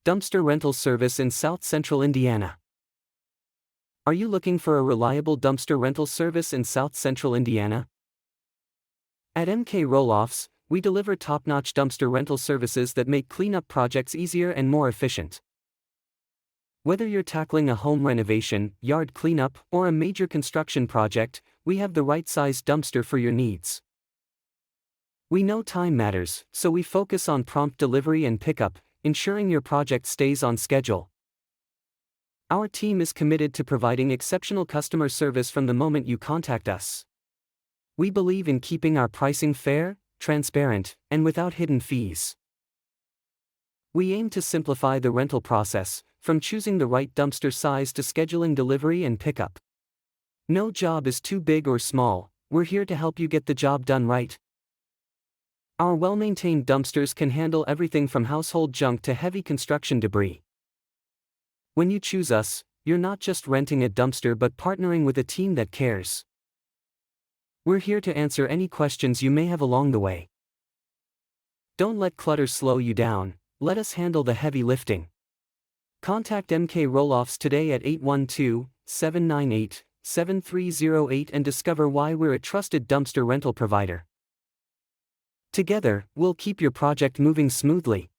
dumpster rental service in South Central Indiana. Are you looking for a reliable dumpster rental service in South Central Indiana? At MK Rolloffs, we deliver top-notch dumpster rental services that make cleanup projects easier and more efficient. Whether you're tackling a home renovation, yard cleanup, or a major construction project, we have the right size dumpster for your needs. We know time matters, so we focus on prompt delivery and pickup, ensuring your project stays on schedule. Our team is committed to providing exceptional customer service from the moment you contact us. We believe in keeping our pricing fair, transparent, and without hidden fees. We aim to simplify the rental process, from choosing the right dumpster size to scheduling delivery and pickup. No job is too big or small, we're here to help you get the job done right. Our well-maintained dumpsters can handle everything from household junk to heavy construction debris. When you choose us, you're not just renting a dumpster but partnering with a team that cares. We're here to answer any questions you may have along the way. Don't let clutter slow you down, let us handle the heavy lifting. Contact MK Rolloffs today at 812-798-7308 and discover why we're a trusted dumpster rental provider. Together, we'll keep your project moving smoothly.